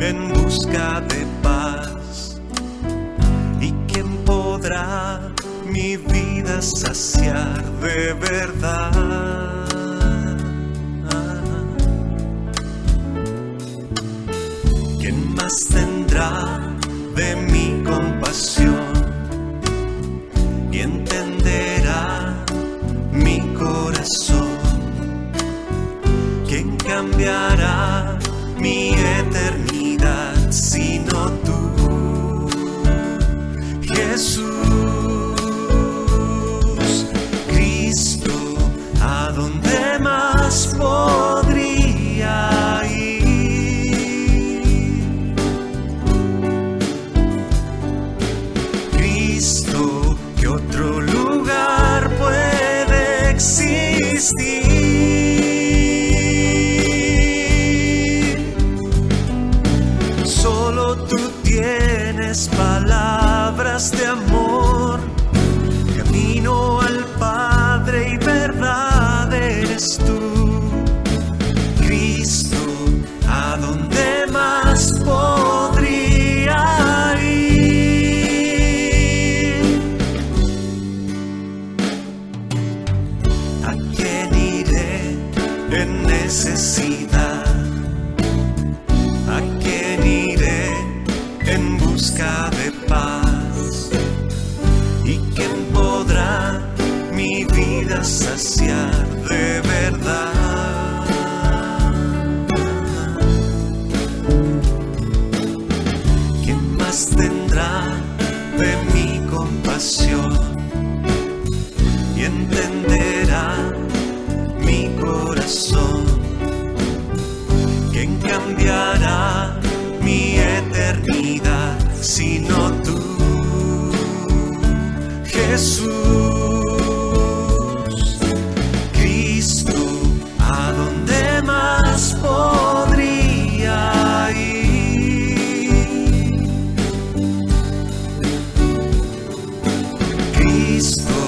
en busca de paz. ¿Y quién podrá mi vida saciar de verdad? ¿Quién más tendrá de mi compasión y entenderá mi corazón? ¿Quién cambiará mi eternidad sino tú, Jesús? Cristo, ¿a dónde más podría ir? Cristo, ¿qué otro lugar puede existir? Solo tú tienes palabras de amor, camino al Padre y verdad eres tú. Cristo, ¿a dónde más podría ir? ¿A quién iré en necesidad? ¿A quién iré en busca de paz? ¿Y quién podrá mi vida saciar de verdad? ¿Quién más tendrá de mi compasión y entenderá mi corazón? ¿Quién cambiará mi eternidad sino tú, Jesús? Cristo, ¿a dónde más podría ir? Cristo,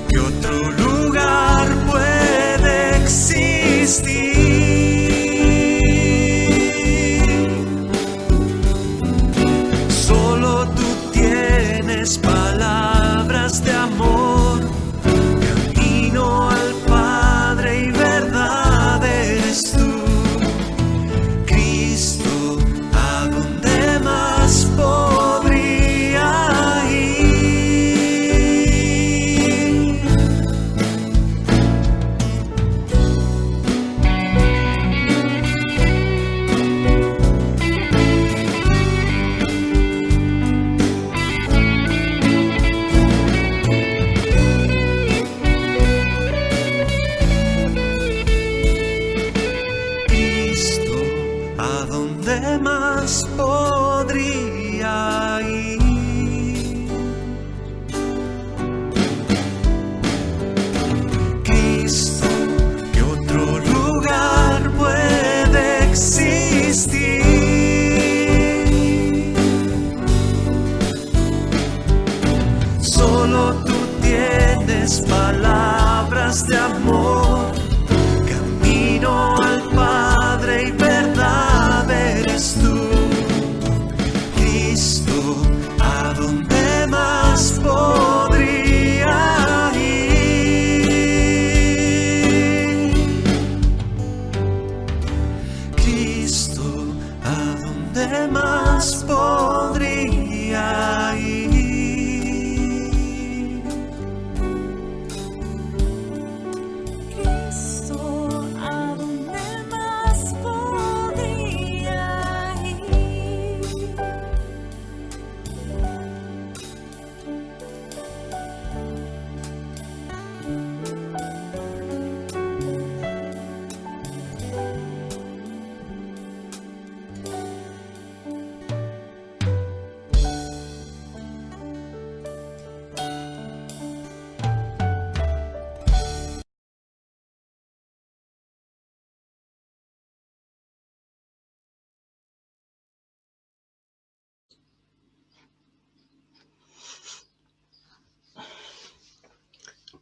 ¿qué otro lugar puede existir? Solo tú tienes palabras de amor, camino al Padre y verdad eres tú. Cristo, ¿a dónde más podría ir? Cristo, ¿a dónde más podría ir? Cristo, ¿qué otro lugar puede existir? Solo tú tienes palabras de amor, camino al Padre y verdad eres tú. Cristo, ¿a dónde más podría ir? Cristo, ¿a dónde más podría ir? Cristo, ¿a dónde más podría ir?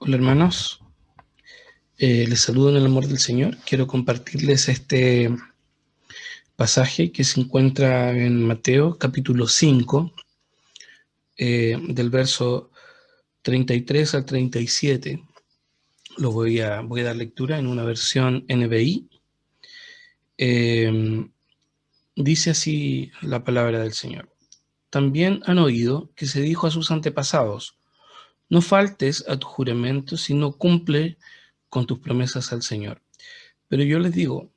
Hola hermanos, les saludo en el amor del Señor. Quiero compartirles este pasaje que se encuentra en Mateo capítulo 5, del verso 33 al 37. Voy a dar lectura en una versión NBI. Dice así la palabra del Señor. También han oído que se dijo a sus antepasados: no faltes a tu juramento, sino cumple con tus promesas al Señor. Pero yo les digo,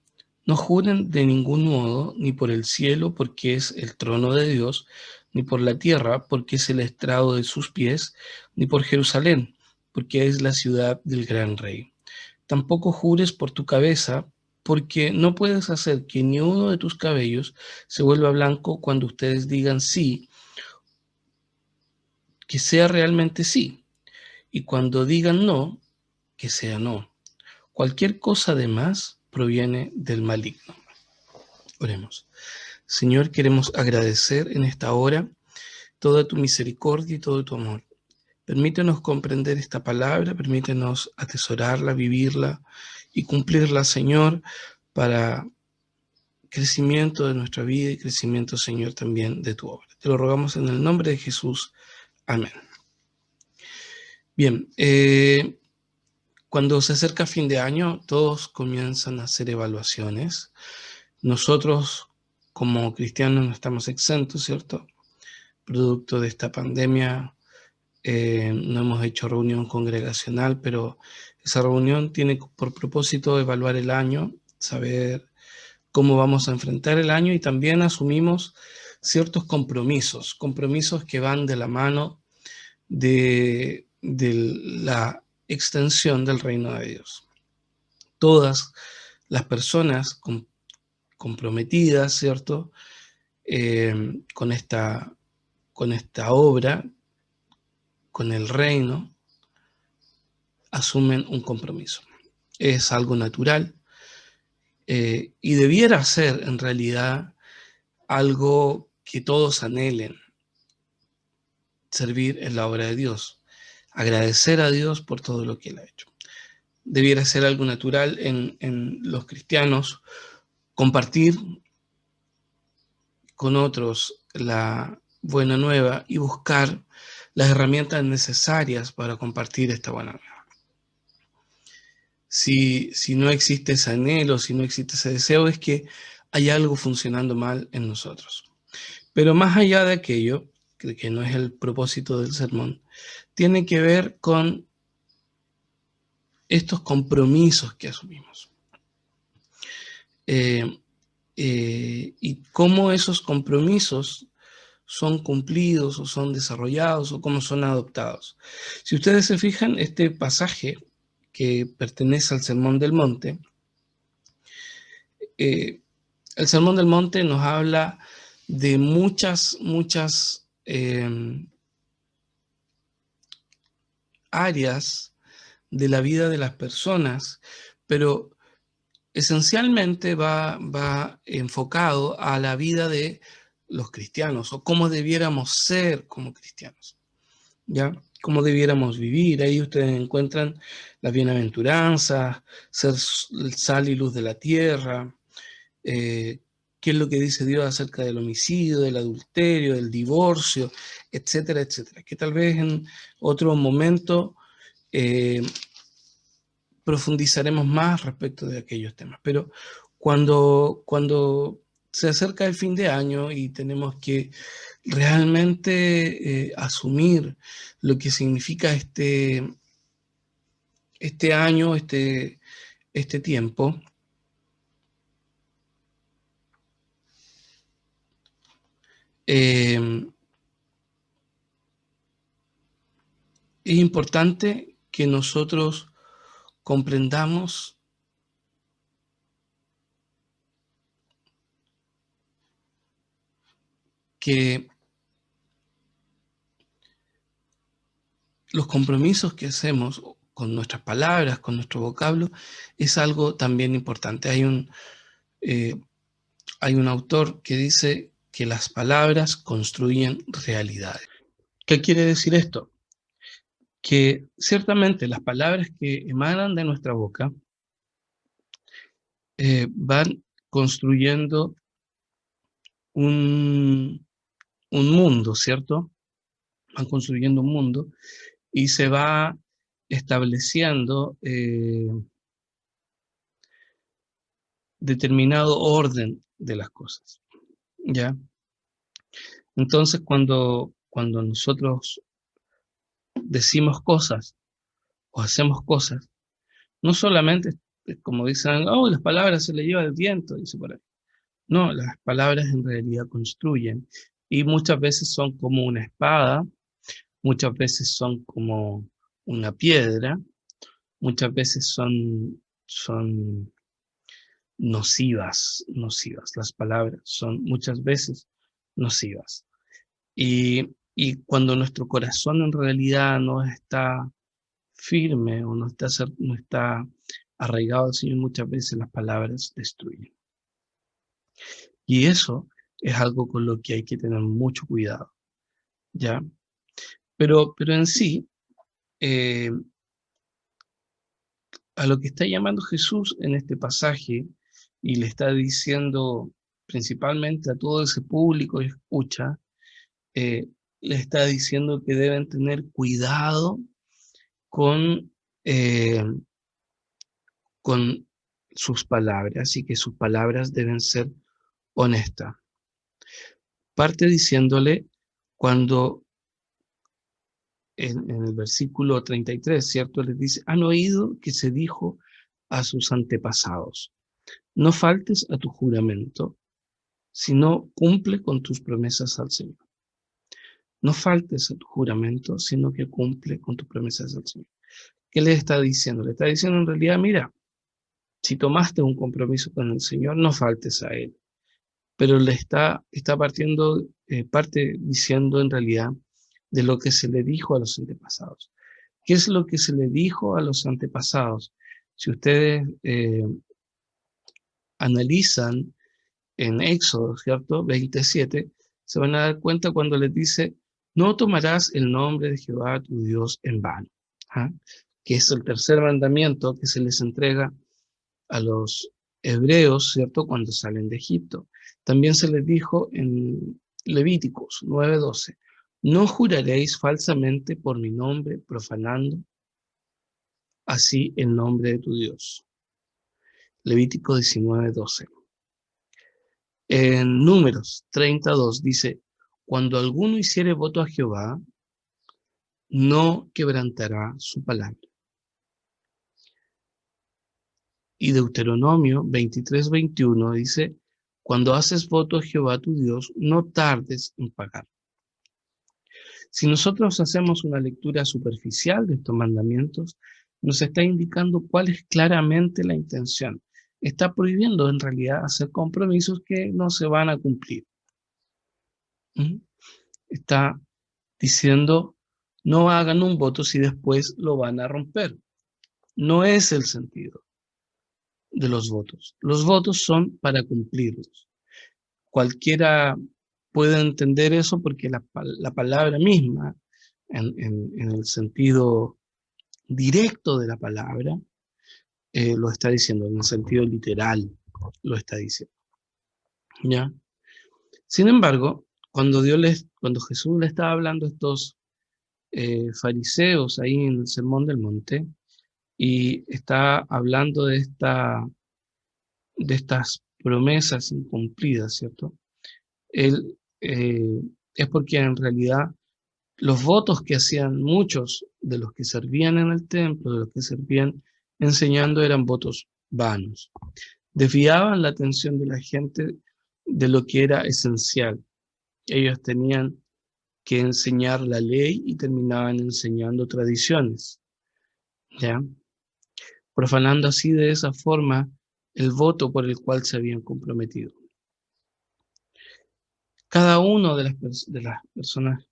no juren de ningún modo, ni por el cielo, porque es el trono de Dios, ni por la tierra, porque es el estrado de sus pies, ni por Jerusalén, porque es la ciudad del gran rey. Tampoco jures por tu cabeza, porque no puedes hacer que ni uno de tus cabellos se vuelva blanco cuando ustedes digan sí, que sea realmente sí, y cuando digan no, que sea no. Cualquier cosa de más proviene del maligno. Oremos. Señor, queremos agradecer en esta hora toda tu misericordia y todo tu amor. Permítenos comprender esta palabra, permítenos atesorarla, vivirla y cumplirla, Señor, para crecimiento de nuestra vida y crecimiento, Señor, también de tu obra. Te lo rogamos en el nombre de Jesús. Amén. Bien, cuando se acerca fin de año, todos comienzan a hacer evaluaciones. Nosotros, como cristianos, no estamos exentos, ¿cierto? Producto de esta pandemia, no hemos hecho reunión congregacional, pero esa reunión tiene por propósito evaluar el año, saber cómo vamos a enfrentar el año, y también asumimos ciertos compromisos que van de la mano de la extensión del reino de Dios. Todas las personas comprometidas, ¿cierto? Con esta obra, con el reino, asumen un compromiso. Es algo natural, y debiera ser en realidad algo que todos anhelen: servir en la obra de Dios, agradecer a Dios por todo lo que Él ha hecho. Debiera ser algo natural en los cristianos compartir con otros la buena nueva y buscar las herramientas necesarias para compartir esta buena nueva. Si no existe ese anhelo, si no existe ese deseo, es que hay algo funcionando mal en nosotros. Pero más allá de aquello, que no es el propósito del sermón, tiene que ver con estos compromisos que asumimos. Y cómo esos compromisos son cumplidos o son desarrollados o cómo son adoptados. Si ustedes se fijan, este pasaje que pertenece al Sermón del Monte, el Sermón del Monte nos habla de muchas áreas de la vida de las personas, pero esencialmente va enfocado a la vida de los cristianos, o cómo debiéramos ser como cristianos, ¿ya? Cómo debiéramos vivir. Ahí ustedes encuentran las bienaventuranzas, ser sal y luz de la tierra, qué es lo que dice Dios acerca del homicidio, del adulterio, del divorcio, etcétera, etcétera, que tal vez en otro momento profundizaremos más respecto de aquellos temas. Pero cuando se acerca el fin de año y tenemos que realmente asumir lo que significa este año, este tiempo, es importante que nosotros comprendamos que los compromisos que hacemos con nuestras palabras, con nuestro vocablo, es algo también importante. Hay un autor que dice que las palabras construyen realidades. ¿Qué quiere decir esto? Que ciertamente las palabras que emanan de nuestra boca van construyendo un mundo, ¿cierto? Van construyendo un mundo y se va estableciendo determinado orden de las cosas, ¿ya? Entonces, cuando nosotros decimos cosas o hacemos cosas, no solamente, como dicen, oh, las palabras se le lleva el viento, dice por ahí. No, las palabras en realidad construyen y muchas veces son como una espada, muchas veces son como una piedra, muchas veces son nocivas. Las palabras son muchas veces nocivas. Y cuando nuestro corazón en realidad no está firme o no está arraigado al Señor, muchas veces las palabras destruyen. Y eso es algo con lo que hay que tener mucho cuidado, ¿ya? Pero en sí, a lo que está llamando Jesús en este pasaje, y le está diciendo principalmente a todo ese público que escucha, le está diciendo que deben tener cuidado con, eh, con sus palabras y que sus palabras deben ser honestas. Parte diciéndole cuando en el versículo 33, ¿cierto? Les dice, han oído que se dijo a sus antepasados, no faltes a tu juramento, sino cumple con tus promesas al Señor. No faltes a tu juramento, sino que cumple con tus promesas al Señor. ¿Qué le está diciendo? Le está diciendo en realidad, mira, si tomaste un compromiso con el Señor, no faltes a Él. Pero le está partiendo, parte diciendo en realidad de lo que se le dijo a los antepasados. ¿Qué es lo que se le dijo a los antepasados? Si ustedes analizan en Éxodo, ¿cierto? 27, se van a dar cuenta cuando les dice, no tomarás el nombre de Jehová tu Dios en vano, ¿ah? Que es el tercer mandamiento que se les entrega a los hebreos, ¿cierto? Cuando salen de Egipto. También se les dijo en Levíticos 9:12, no juraréis falsamente por mi nombre, profanando así el nombre de tu Dios. Levítico 19:12. En Números 32 dice, cuando alguno hiciere voto a Jehová, no quebrantará su palabra. Y Deuteronomio 23:21 dice, cuando haces voto a Jehová tu Dios, no tardes en pagar. Si nosotros hacemos una lectura superficial de estos mandamientos, nos está indicando cuál es claramente la intención. Está prohibiendo en realidad hacer compromisos que no se van a cumplir. Está diciendo, no hagan un voto si después lo van a romper. No es el sentido de los votos. Los votos son para cumplirlos. Cualquiera puede entender eso porque la palabra misma, en el sentido directo de la palabra, lo está diciendo, en el sentido literal lo está diciendo. ¿Ya? Sin embargo, cuando Jesús le estaba hablando a estos fariseos ahí en el Sermón del Monte, y está hablando de estas promesas incumplidas, ¿cierto? Él, es porque en realidad los votos que hacían muchos de los que servían en el templo, de los que servían enseñando, eran votos vanos. Desviaban la atención de la gente de lo que era esencial. Ellos tenían que enseñar la ley y terminaban enseñando tradiciones, ¿ya? Profanando así de esa forma el voto por el cual se habían comprometido. Cada uno de las personas,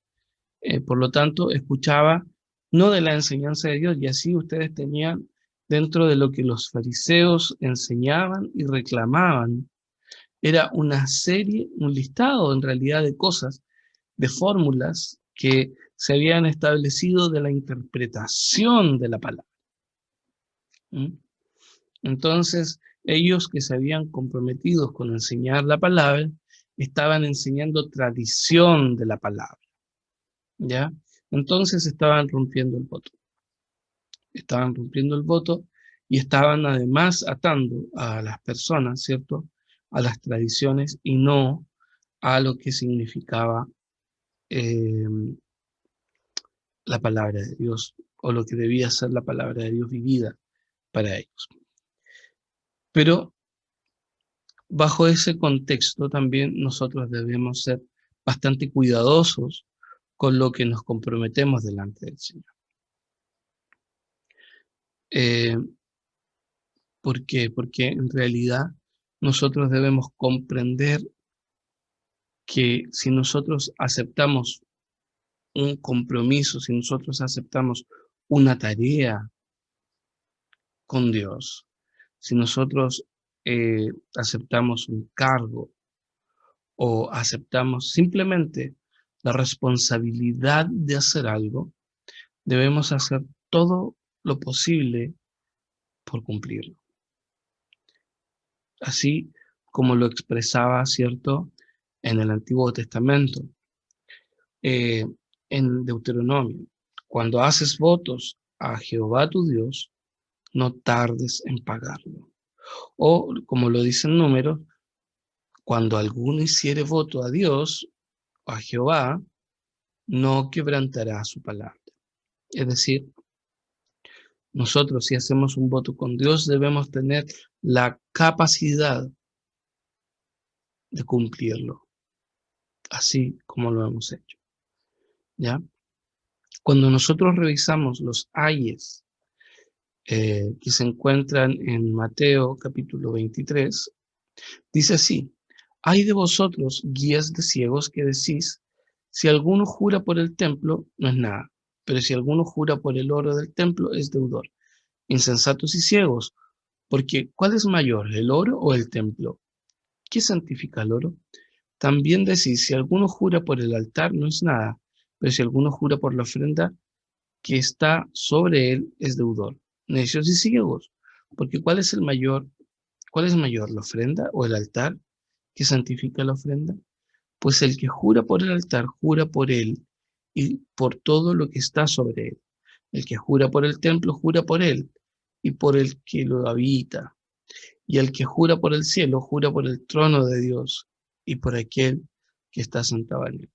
por lo tanto, escuchaba no de la enseñanza de Dios, y así ustedes tenían dentro de lo que los fariseos enseñaban y reclamaban, era una serie, un listado en realidad de cosas, de fórmulas que se habían establecido de la interpretación de la palabra. Entonces, ellos que se habían comprometido con enseñar la palabra, estaban enseñando tradición de la palabra, ¿ya? Entonces estaban rompiendo el voto. Estaban rompiendo el voto y estaban además atando a las personas, ¿cierto?, a las tradiciones y no a lo que significaba eh, la palabra de Dios, o lo que debía ser la palabra de Dios vivida para ellos. Pero bajo ese contexto también nosotros debemos ser bastante cuidadosos con lo que nos comprometemos delante del Señor. ¿Por qué? Porque en realidad nosotros debemos comprender que si nosotros aceptamos un compromiso, si nosotros aceptamos una tarea con Dios, si nosotros aceptamos un cargo o aceptamos simplemente la responsabilidad de hacer algo, debemos hacer todo lo posible por cumplirlo. Así como lo expresaba, ¿cierto?, en el Antiguo Testamento, en Deuteronomio. Cuando haces votos a Jehová tu Dios, no tardes en pagarlo. O, como lo dice en Números, cuando alguno hiciere voto a Dios, a Jehová, no quebrantará su palabra. Es decir, nosotros si hacemos un voto con Dios debemos tener la capacidad de cumplirlo, así como lo hemos hecho, ¿ya? Cuando nosotros revisamos los ayes que se encuentran en Mateo capítulo 23, dice así: ay de vosotros, guías de ciegos, que decís, si alguno jura por el templo, no es nada, pero si alguno jura por el oro del templo, es deudor. Insensatos y ciegos, porque ¿cuál es mayor, el oro o el templo? ¿Qué santifica el oro? También decís, si alguno jura por el altar, no es nada, pero si alguno jura por la ofrenda que está sobre él, es deudor. Necios y ciegos, porque ¿cuál es mayor, la ofrenda o el altar que santifica la ofrenda? Pues el que jura por el altar, jura por él y por todo lo que está sobre él. El que jura por el templo, jura por él y por el que lo habita. Y el que jura por el cielo, jura por el trono de Dios y por aquel que está sentado en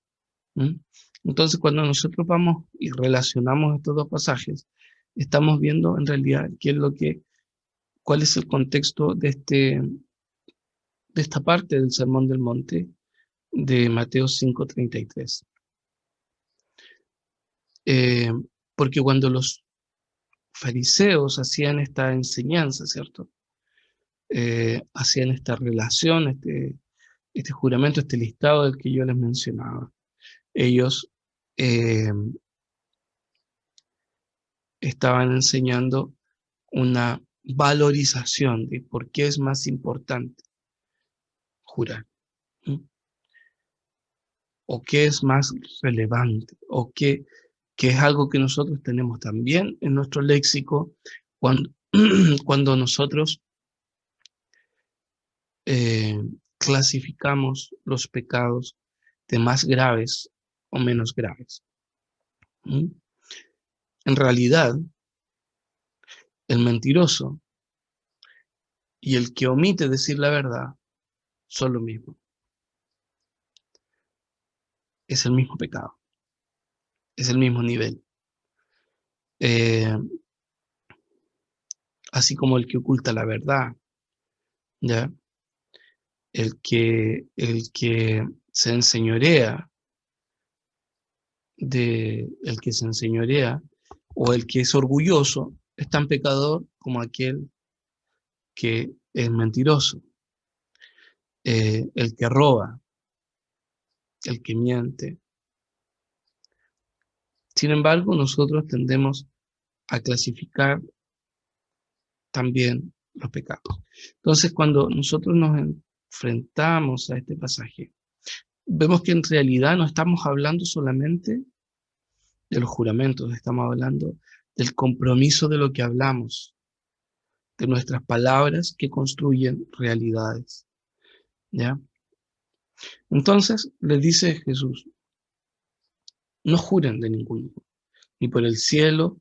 él. Entonces, cuando nosotros vamos y relacionamos estos dos pasajes, estamos viendo en realidad cuál es el contexto de esta parte del Sermón del Monte de Mateo 5:33. Porque cuando los fariseos hacían esta enseñanza, ¿cierto?, hacían esta relación, este juramento, este listado del que yo les mencionaba, ellos estaban enseñando una valorización de por qué es más importante jurar, o qué es más relevante, o qué es algo que nosotros tenemos también en nuestro léxico cuando nosotros clasificamos los pecados de más graves o menos graves. En realidad, el mentiroso y el que omite decir la verdad son lo mismo. Es el mismo pecado. Es el mismo nivel. Así como el que oculta la verdad, ¿ya? El que se enseñorea o el que es orgulloso es tan pecador como aquel que es mentiroso, el que roba, el que miente. Sin embargo, nosotros tendemos a clasificar también los pecados. Entonces, cuando nosotros nos enfrentamos a este pasaje, vemos que en realidad no estamos hablando solamente de los juramentos, estamos hablando del compromiso de lo que hablamos, de nuestras palabras que construyen realidades, ¿ya? Entonces le dice Jesús, no juren de ninguno, ni por el cielo,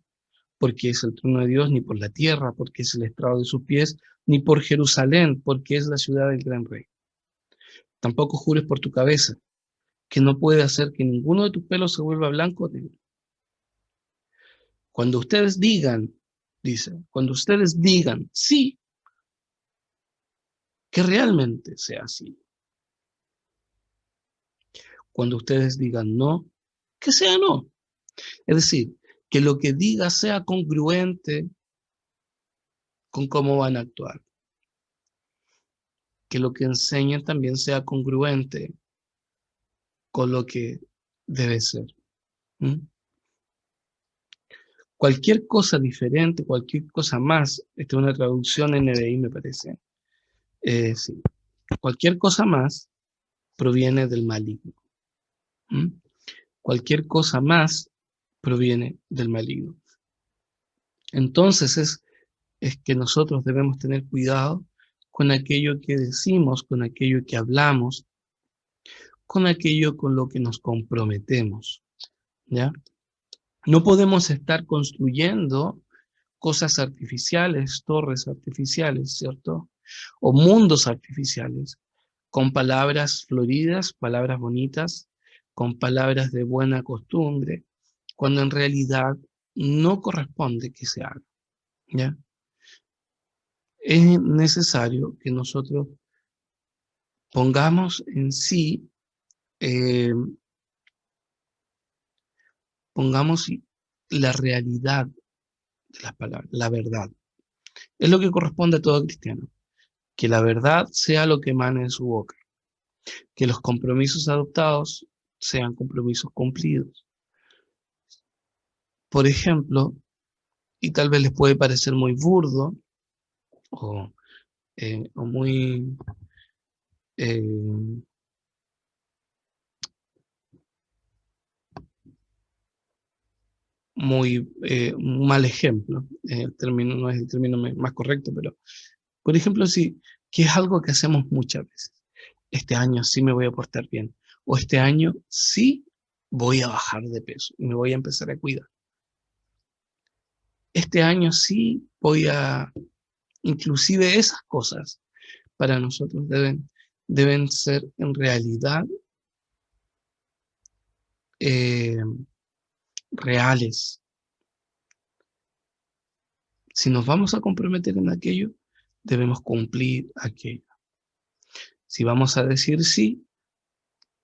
porque es el trono de Dios, ni por la tierra, porque es el estrado de sus pies, ni por Jerusalén, porque es la ciudad del gran rey. Tampoco jures por tu cabeza, que no puede hacer que ninguno de tus pelos se vuelva blanco o negro. Cuando ustedes digan, dice, cuando ustedes digan sí, que realmente sea así. Cuando ustedes digan no, que sea no. Es decir, que lo que diga sea congruente con cómo van a actuar. Que lo que enseñen también sea congruente con lo que debe ser. ¿Mm? Cualquier cosa diferente, cualquier cosa más, esta es una traducción NBI me parece, sí. Cualquier cosa más proviene del maligno. ¿Mm? Cualquier cosa más proviene del maligno. Entonces es que nosotros debemos tener cuidado con aquello que decimos, con aquello que hablamos, con aquello con lo que nos comprometemos, ¿ya? No podemos estar construyendo cosas artificiales, torres artificiales, ¿cierto? O mundos artificiales, con palabras floridas, palabras bonitas, con palabras de buena costumbre, cuando en realidad no corresponde que se haga, ¿ya? Es necesario que nosotros pongamos en sí, eh, pongamos la realidad de las palabras, la verdad. Es lo que corresponde a todo cristiano. Que la verdad sea lo que emane de su boca. Que los compromisos adoptados sean compromisos cumplidos. Por ejemplo, y tal vez les puede parecer muy burdo o muy un mal ejemplo. El término no es el término más correcto, pero por ejemplo, sí, que es algo que hacemos muchas veces. Este año sí me voy a portar bien. O este año sí voy a bajar de peso y me voy a empezar a cuidar. Este año sí voy a... Inclusive esas cosas para nosotros deben ser en realidad reales. Si nos vamos a comprometer en aquello, debemos cumplir aquello. Si vamos a decir sí,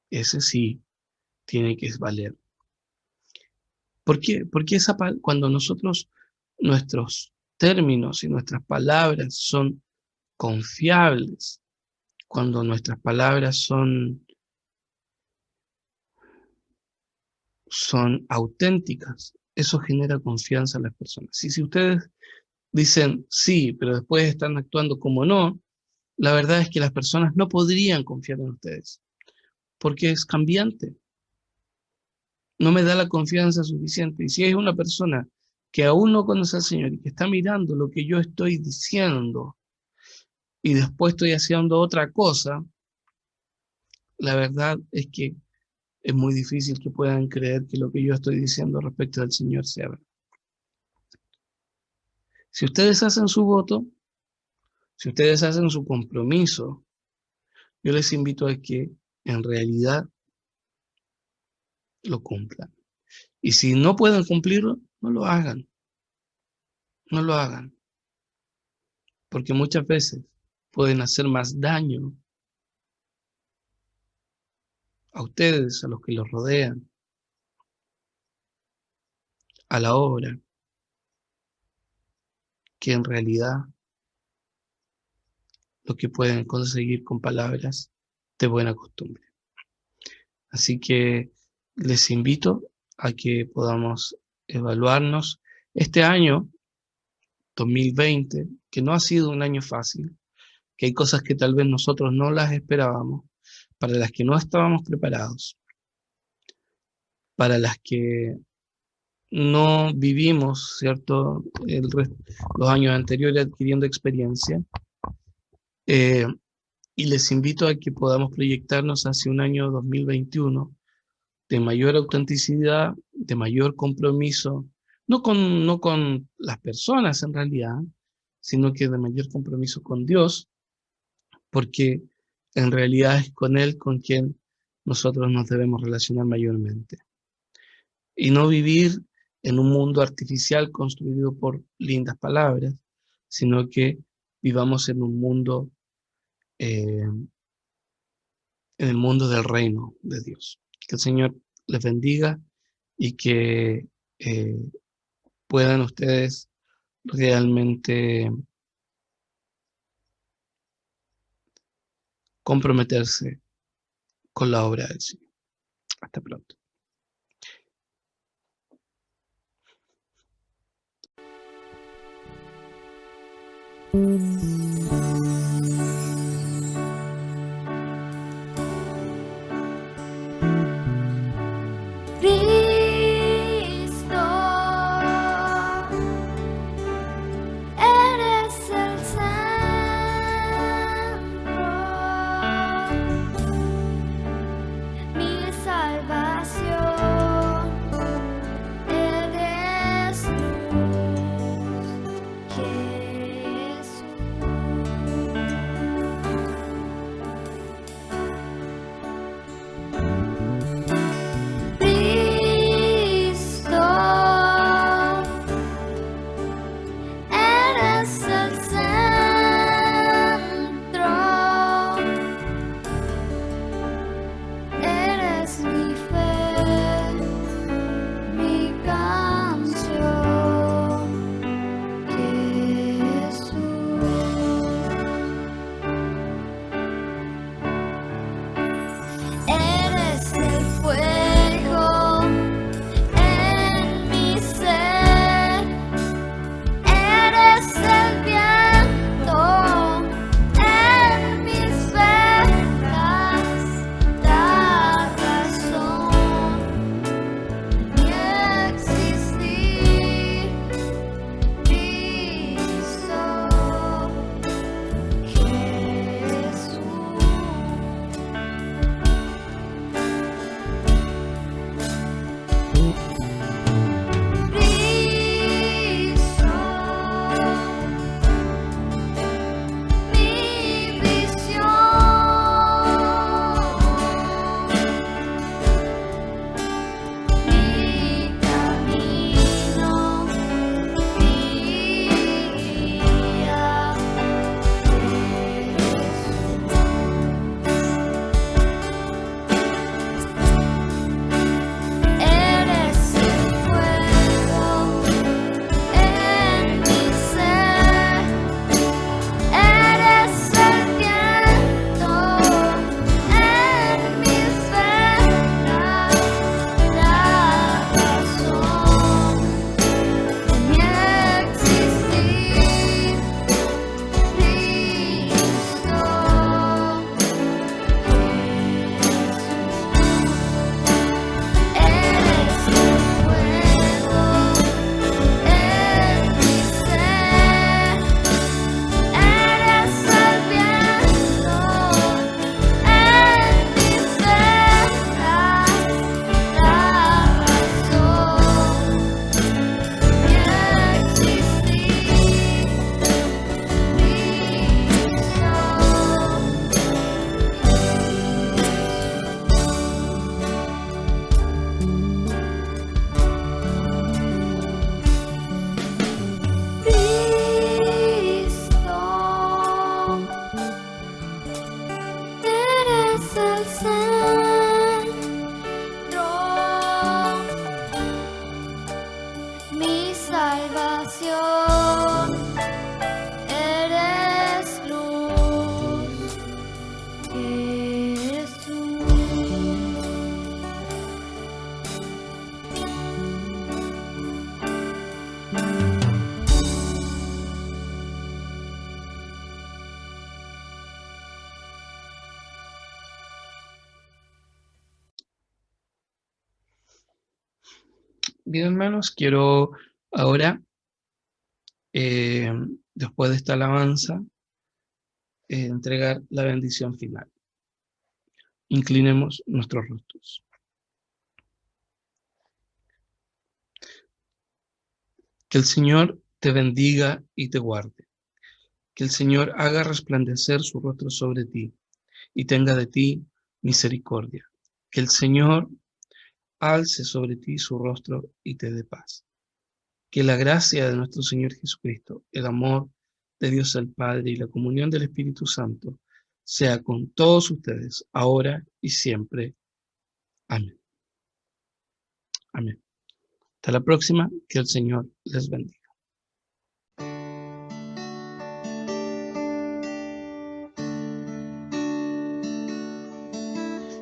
ese sí tiene que valer. ¿Por qué? Porque cuando nuestros términos y nuestras palabras son confiables, cuando nuestras palabras son auténticas, eso genera confianza en las personas. Y si ustedes dicen sí, pero después están actuando como no, la verdad es que las personas no podrían confiar en ustedes, porque es cambiante. No me da la confianza suficiente. Y si es una persona que aún no conoce al Señor y que está mirando lo que yo estoy diciendo y después estoy haciendo otra cosa, la verdad es que es muy difícil que puedan creer que lo que yo estoy diciendo respecto del Señor sea verdad. Si ustedes hacen su voto, si ustedes hacen su compromiso, yo les invito a que en realidad lo cumplan. Y si no pueden cumplirlo, no lo hagan. No lo hagan. Porque muchas veces pueden hacer más daño a ustedes, a los que los rodean, a la obra, que en realidad lo que pueden conseguir con palabras de buena costumbre. Así que les invito a que podamos evaluarnos este año 2020, que no ha sido un año fácil, que hay cosas que tal vez nosotros no las esperábamos, para las que no estábamos preparados, para las que no vivimos, ¿cierto?, los años anteriores adquiriendo experiencia. Y les invito a que podamos proyectarnos hacia un año 2021 de mayor autenticidad, de mayor compromiso, no con las personas en realidad, sino que de mayor compromiso con Dios, porque en realidad es con Él con quien nosotros nos debemos relacionar mayormente. Y no vivir en un mundo artificial construido por lindas palabras, sino que vivamos en un mundo, en el mundo del reino de Dios. Que el Señor les bendiga y que eh, puedan ustedes realmente comprometerse con la obra del Señor. Hasta pronto. Cristo, eres el centro, mi salvación, eres luz, Jesús. Cristo, eres el centro, eres mi fe, mi canción, Jesús. Eres el fuego en mi ser, eres el viento en mis venas, la razón de mi existir, Cristo, Jesús. Cristo, mi visión, mi camino, mi guía, eres el fuego en mi ser, eres el viento en mis venas, la razón de mi existir, Cristo, eres el fuego en mi ser, eres el viento en mis venas, la razón de mi existir, Cristo, eres el centro, mi salvación, eres luz, Jesús. Bien, hermanos, quiero ahora, después de esta alabanza, entregar la bendición final. Inclinemos nuestros rostros. Que el Señor te bendiga y te guarde. Que el Señor haga resplandecer su rostro sobre ti y tenga de ti misericordia. Que el Señor alce sobre ti su rostro y te dé paz. Que la gracia de nuestro Señor Jesucristo, el amor de Dios el Padre y la comunión del Espíritu Santo sea con todos ustedes, ahora y siempre. Amén. Amén. Hasta la próxima, que el Señor les bendiga.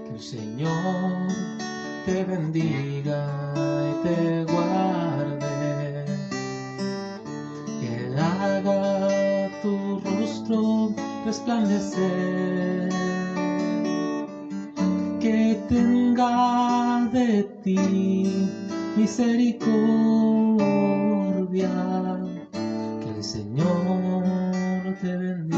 Que el Señor te bendiga y te guarde, que haga tu rostro resplandecer, que tenga de ti misericordia, que el Señor te bendiga.